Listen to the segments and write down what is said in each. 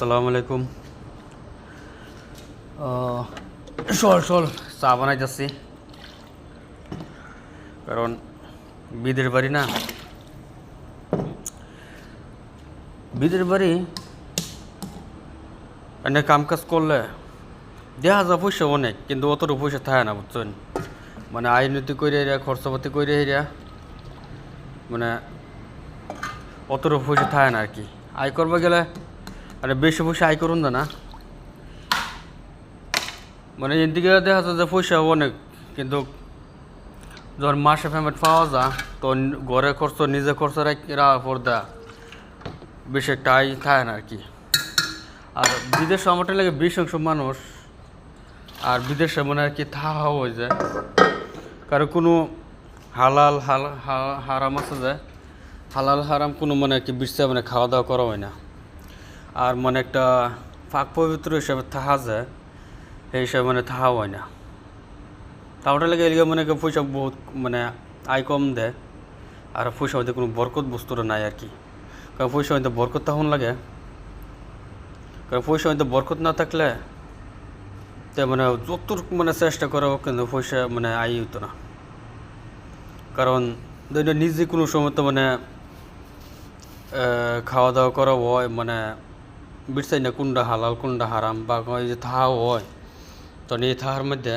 আসসালামু আলাইকুম। চল চা বানাই যাচ্ছি, কারণ বিদের বাড়ি না, বিদের বাড়ি এনে কাম কাজ করলে দেখা যায় পয়সা অনেক, কিন্তু অতটা পয়সা থাকে না, বুঝছেন? মানে আইনতি করে খরচাপাতি করে মানে অতটা পয়সা থাকে না আর কি। আয় করবে গেলে মানে বেশি পয়সা আয় করুন না, মানে এদিকে দেখা যায় যে পয়সা অনেক, কিন্তু যখন মাসে পেমেন্ট পাওয়া যায় তখন ঘরে খরচ নিজে খরচ রাখার পর বেশি একটা আয় থাকে না আর কি। আর বিদেশে আমারটা লাগে 20% মানুষ, আর বিদেশে মনে আর কি থাকা হয়ে যায়, কারো কোনো হালাল হারাম আছে যে হালাল হারাম কোনো মানে আর কি বিশ্বে মানে খাওয়া দাওয়া করা হয় না। আর মানে একটা পাক পবিত্র হিসাবে থাকা যায়, সেই হিসাবে মানে থাকা হয় না। তাওটা লাগে এলিগে মানে পয়সা বহুত মানে আয় কম দেয়, আর পয়সা হইতে কোনো বরকত বস্তুটা নাই আর কি। কারণ পয়সা হইতে বরকত তখন লাগে, কারণ পয়সা হইতে বরকত না থাকলে তো মানে যত মানে চেষ্টা করাও কিন্তু পয়সা মানে আয় হইতো না। কারণ নিজে কোনো সময় তো মানে খাওয়া দাওয়া করা হয়, মানে বুঝছাই না কোনটা হালাল কোনটা হারাম, বা এই যে থাকা হয়, তখন এই থাকার মধ্যে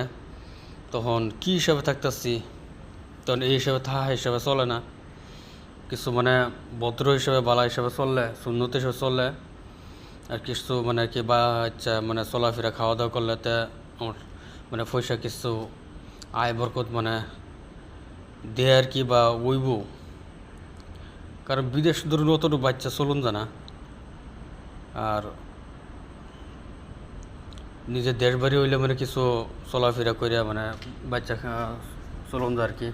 তখন কী হিসাবে থাকতেছি, তখন এই হিসাবে থাকা হিসাবে চলে না। কিছু মানে ভদ্র হিসাবে বালা হিসাবে চললে, সুন্নত হিসাবে চললে, আর কিছু মানে আর কি বা আচ্ছা মানে চলাফেরা খাওয়া দাওয়া করলে তে আমার মানে পয়সা কিছু আয় বরকত মানে দেয় আর কি, বা ওইব। কারণ বিদেশ ধরুন অতটুকু বাচ্চা চলুন জানা, আর নিজের দেশ বাড়ি হইলে মানে কিছু চলাফেরা করে মানে বাচ্চা চলুন যা আর কি,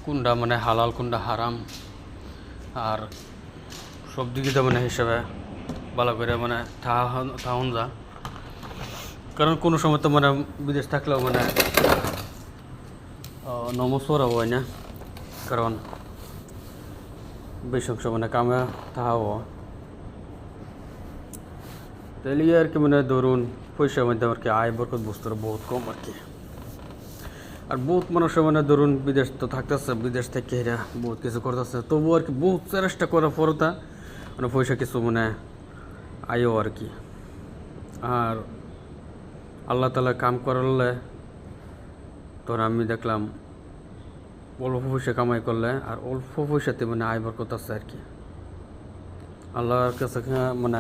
কোনটা মানে হালাল কোনটা হারাম, আর সব দিকে তো মানে হিসাবে ভালো করে মানে থাকুন যা। কারণ কোনো সময় তো মানে বিদেশ থাকলেও মানে নমস্কার হয় না, কারণ বেশি অংশ মানে কামে থাকা তাইলে আর কি মানে ধরুন পয়সার মধ্যে আর কি আয় বরকত বস্তুটা বহুত কম আর কি। আর বহুত মানুষের মানে ধরুন বিদেশ তো থাকতেছে, বিদেশ থেকে এরা বহুত কিছু করতেছে, তবুও আর কি বহুত চেষ্টা করার পরও তা মানে পয়সা কিছু মানে আয়ও আর কি। আর আল্লাহ তালা কাম করলে তখন আমি দেখলাম অল্প পয়সা কামাই করলে আর অল্প পয়সাতে মানে আয় বরকত আছে আর কি। আল্লাহর কাছে মানে